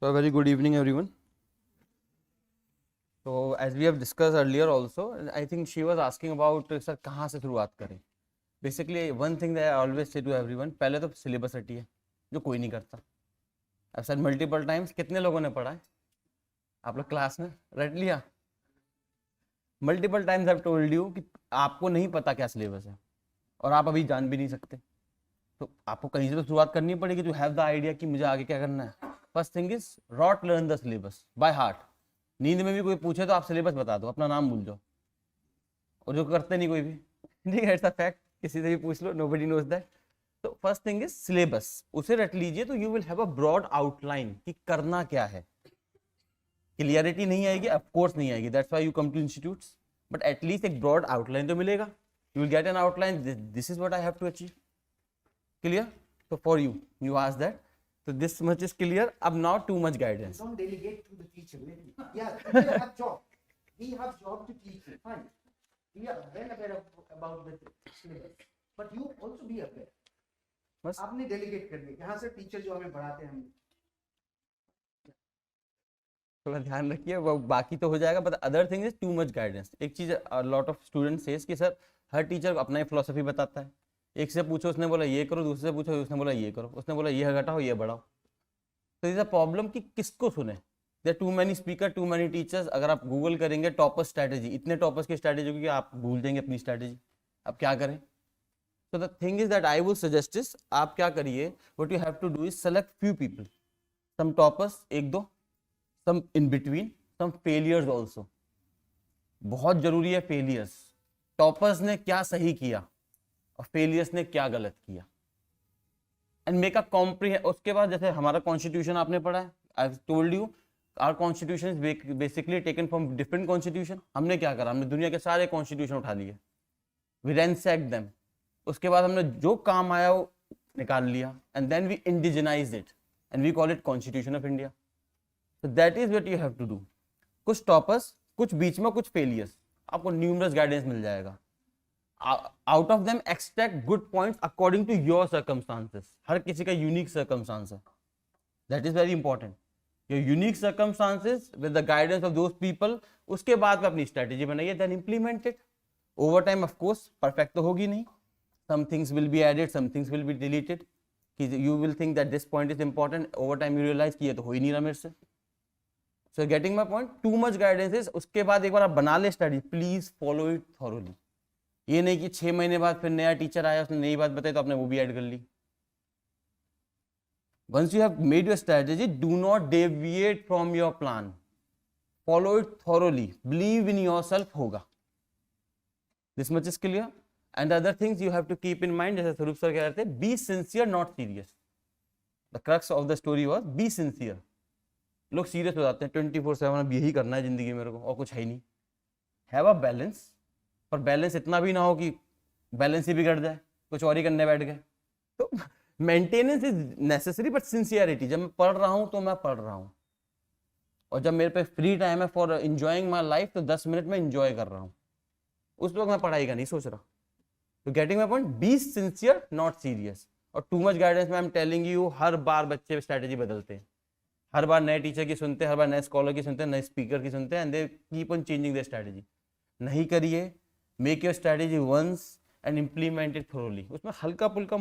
So a very good evening everyone. So as we have discussed earlier also, I think she was asking about sir कहाँ से शुरुआत करें. Basically one thing that I always say to everyone, पहले तो syllabus रटी है जो कोई नहीं करता. I've said multiple times, कितने लोगों ने पढ़ा है आप लोग क्लास में रट लिया. Multiple times I've told you कि आपको नहीं पता क्या syllabus है और आप अभी जान भी नहीं सकते. तो आपको कहीं से तो शुरुआत करनी पड़ेगी to have the idea कि मुझे आगे क्या करना है. First thing is rot learn the syllabus by heart. नींद में भी कोई पूछे तो आप सिलेबस बता दो, अपना नाम भूल जाओ, और जो करते नहीं कोई भी, ठीक है, इट्स अ फैक्ट, किसी से भी पूछ लो, नोबडी नोज दैट. तो फर्स्ट थिंग इज सिलेबस, उसे रट लीजिए तो you will have a broad outline कि करना क्या है. क्लियरिटी नहीं आएगी, ऑफ कोर्स नहीं आएगी, that's why you come to institutes, but at least एक ब्रॉड आउटलाइन तो मिलेगा. You will get an outline, this is what I have to achieve. Clear? तो for you, you ask that. So this much is clear. Ab now too much guidance. Don't delegate to the teacher. Yeah, teacher have job. We have job to teach you. Fine. We are well aware about the syllabus. But you also be aware. बस आपने delegate कर दिया. यहाँ से teacher जो हमें पढ़ाते हैं हम. थोड़ा ध्यान रखिए, वो बाकी तो हो जाएगा. But other thing is too much guidance. एक चीज लॉट ऑफ स्टूडेंट्स सेज कि सर हर टीचर अपना ही फिलोसफी बताता है. एक से पूछो उसने बोला ये करो, दूसरे से पूछो उसने बोला ये करो, उसने बोला ये घटाओ ये बढ़ाओ. तो इज अ प्रॉब्लम कि किसको सुने. There too many speaker, too many teachers. अगर आप गूगल करेंगे टॉपर स्ट्रैटेजी, इतने टॉपर्स की स्ट्रैटेजी होगी कि आप भूल जाएंगे अपनी स्ट्रैटेजी. अब क्या करें? So the thing is that I will suggest is, आप क्या करिए, what you have to do is select few people, some toppers एक दो, some in between, some failures also. बहुत जरूरी है फेलियर्स. टॉपर्स ने क्या सही किया और फेलियर्स ने क्या गलत किया, एंड मेक अ कॉम्प्रिहेंशन. उसके बाद जैसे हमारा कॉन्स्टिट्यूशन आपने पढ़ा है, I have told you our constitution is basically taken from different constitution. हमने क्या करा, हमने दुनिया के सारे कॉन्स्टिट्यूशन उठा लिए, वी रैंसैक्ड देम. उसके बाद हमने जो काम आया वो निकाल लिया, and then we indigenized it and we call it constitution of India. So that is what you have to do. कुछ टॉपर्स, कुछ बीच में, कुछ फेलियर्स, आपको न्यूमरस गाइडेंस मिल जाएगा. Out of them extract good points according to your circumstances. हर किसी का unique circumstance है. That is very important. Your unique circumstances with the guidance of those people. उसके बाद में अपनी strategy बनाइए, then implement it. Over time of course perfect तो होगी नहीं. Some things will be added, some things will be deleted. You will think that this point is important. Over time you realize कि ये तो हो ही नहीं रहा मेरे से. So getting my point. Too much guidance is, उसके बाद एक बार आप बना ले strategy, please follow it thoroughly. ये नहीं कि 6 महीने बाद फिर नया टीचर आया उसने नई बात बताई तो आपने वो भी ऐड कर ली. Once you have made your strategy, do not deviate from your plan, follow it thoroughly, believe in yourself होगा. This much is clear. And other things you have to keep in mind, जैसे Swaroop sir कह रहे थे, be sincere not serious. The crux of the story was be sincere. लोग serious हो जाते हैं 24/7, अब यही करना है जिंदगी मेरे को और कुछ है ही नहीं. हैव अ बैलेंस, पर बैलेंस इतना भी ना हो कि बैलेंस ही बिगड़ जाए, कुछ और ही करने बैठ गए. तो maintenance is necessary, but sincerity, जब मैं पढ़ रहा हूं तो मैं पढ़ रहा हूं, और जब मेरे पे फ्री टाइम है फॉर एंजॉयिंग माय लाइफ तो 10 मिनट में एंजॉय कर रहा हूं, उस वक्त मैं पढ़ाई का नहीं सोच रहा. तो getting my point, B sincere not serious. और टू मच गाइडेंस में आई एम टेलिंग यू, हर बार बच्चे स्ट्रैटेजी बदलते हैं, हर बार नए टीचर की सुनते हैं, हर बार नए स्कॉलर की सुनते हैं, नए स्पीकर की सुनते हैं, and they keep on changing their strategy. नहीं करिए, make your strategy once and implement it thoroughly. उसमें हल्का फुल्का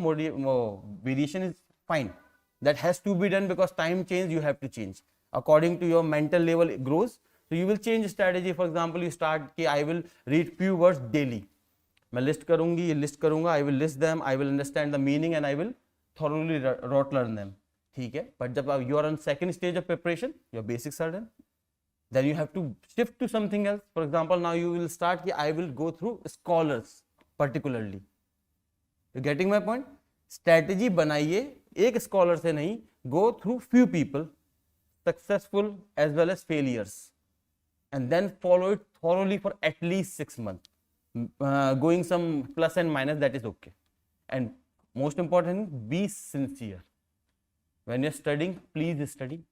variation is fine, that has to be done because time change, you have to change according to your mental level grows. So you will change strategy. For example, you start कि I will read few words daily, मैं list करूंगी, ये list करूंगा, I will list them, I will understand the meaning and I will thoroughly rote learn them. ठीक है, but जब you are on second stage of preparation, your basics are done, then you have to shift to something else. For example, now you will start I will go through scholars particularly. You getting my point? Strategy बनाइए एक scholar से नहीं, go through few people, successful as well as failures, and then follow it thoroughly for at least 6 months. Going some plus and minus, that is okay. And most important, be sincere. When you're studying, please study.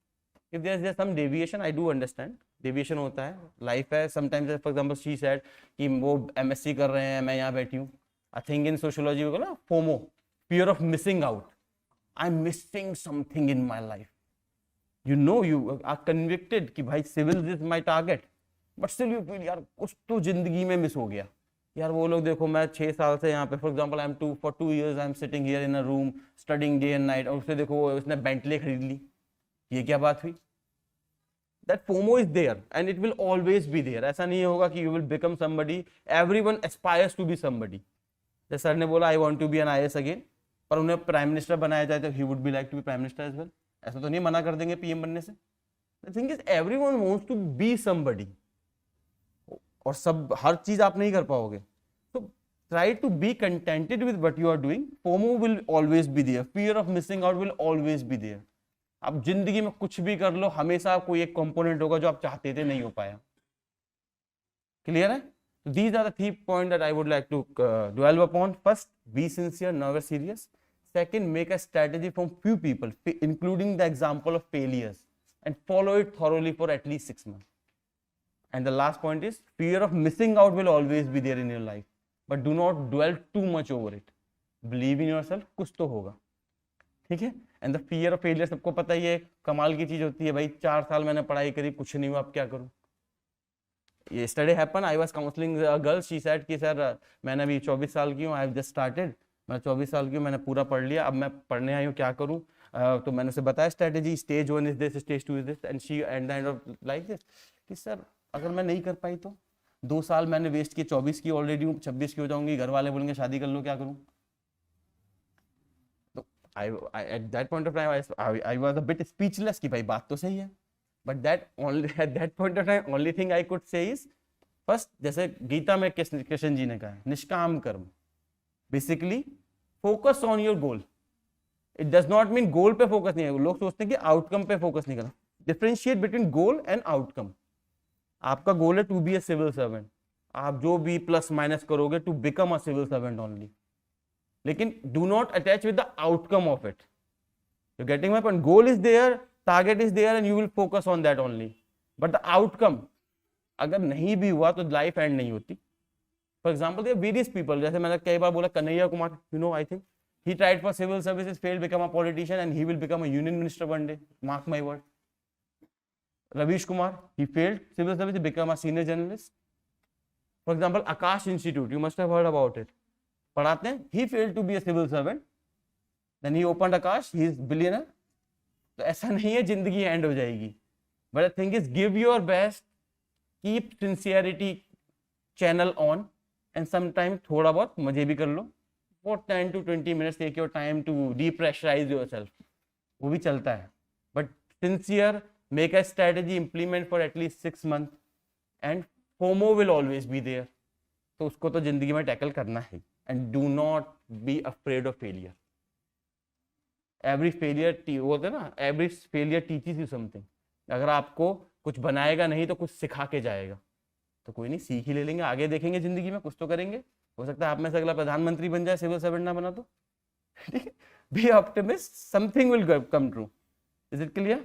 If there's some deviation, I do understand. Deviation होता है, life है. Sometimes for example she said कि वो MSc कर रहे हैं, मैं यहाँ बैठी हूँ. आई थिंक इन सोशियोलॉजी को ना FOMO, fear of missing out, I am missing something in my life. you know you are convicted कि भाई civil is my target, but still you feel यार कुछ तो जिंदगी में मिस हो गया यार। वो लोग देखो, मैं 6 साल से यहाँ पे, for example for 2 years I am sitting here in a room studying day and night, और उससे देखो उसने बेंटले खरीद ली, ये क्या बात हुई? That FOMO is there and it will always be there. ऐसा नहीं होगा कि you will become somebody. Everyone aspires to be somebody. जैसे सर ने बोला I want to be an IAS again, पर उन्हें प्राइम मिनिस्टर बनाया जाए तो he would be like to be prime minister as well. ऐसा तो नहीं मना कर देंगे पीएम बनने से. The thing is everyone wants to be somebody. और सब हर चीज आप नहीं कर पाओगे. So try to be contented with what you are doing. FOMO will always be there. Fear of missing out will always be there. आप जिंदगी में कुछ भी कर लो, हमेशा कोई एक कंपोनेंट होगा जो आप चाहते थे नहीं हो पाया. क्लियर है? These are the 3 points that I would like to dwell upon. First, be sincere, never serious. Second, make a strategy from few people, including the example of failures, and follow it thoroughly for at least 6 months. And the last point is, fear of missing out will always be there in your life, but do not dwell too much over it. Believe in yourself, कुछ तो होगा. ठीक है? And the fear of failure सबको पता ही है, कमाल की चीज होती है भाई. 4 साल मैंने पढ़ाई करी, कुछ नहीं हुआ, अब क्या करूं? Yesterday happened, I was counseling a girl, she said कि सर मैंने अभी 24 साल की हूँ, I have just started, मैं 24 साल की हूँ, मैंने पूरा पढ़ लिया, अब मैं पढ़ने आई हूँ, क्या करूँ? तो मैंने उसे बताया strategy, stage 1 is this, stage 2 is this, and she and end of like this कि सर अगर मैं नहीं कर पाई तो 2 साल मैंने वेस्ट किए, 24 की ऑलरेडी हूँ, 26 की हो जाऊंगी, घर वाले बोलेंगे शादी कर लो, क्या करूँ? I at that point of time I was a bit speechless कि भाई बात तो सही है, but that only at that point of time only thing I could say is first, जैसे गीता में कृष्ण जी ने कहा है, निष्काम कर्म, basically focus on your goal. It does not mean goal पे फोकस नहीं है, लोग सोचते हैं कि आउटकम पे फोकस नहीं करना. Differentiate between goal and outcome. आपका गोल है to be a civil servant, आप जो भी प्लस माइनस करोगे to become a civil servant only, लेकिन do not attach with the outcome of it. You getting my point? Goal is there, target is there and you will focus on that only, but the outcome अगर नहीं भी हुआ तो life end नहीं होती. For example there various people, जैसे मैंने कई बार बोला Kanhaiya Kumar, you know, I think he tried for civil services, failed, become a politician, and he will become a union minister one day, mark my word. Ravish Kumar, he failed civil services, become a senior journalist. For example, Akash Institute, you must have heard about it. पढ़ाते हैं, he failed to be a civil servant, then he opened Akash, he is billionaire. तो ऐसा नहीं है जिंदगी and हो जाएगी, but the thing is give your best, keep sincerity channel on, and sometimes थोड़ा बहुत मजे भी कर लो. For 10 to 20 minutes, take your time to depressurize yourself. वो भी चलता है. But sincere, make a strategy, implement for at least 6 months, and FOMO will always be there. तो उसको तो जिंदगी में टैकल करना है. And do not be afraid of failure. Every failure, वो होता है ना, every failure teaches you something. अगर आपको कुछ बनाएगा नहीं तो कुछ सिखा के जाएगा. तो कोई नहीं, सीख ही ले लेंगे, आगे देखेंगे जिंदगी में, कुछ तो करेंगे. हो सकता है आप में से अगला प्रधानमंत्री बन जाए, सिविल सर्वेंट ना बना तो. ठीक है? Be optimist, something will come true. Is it clear?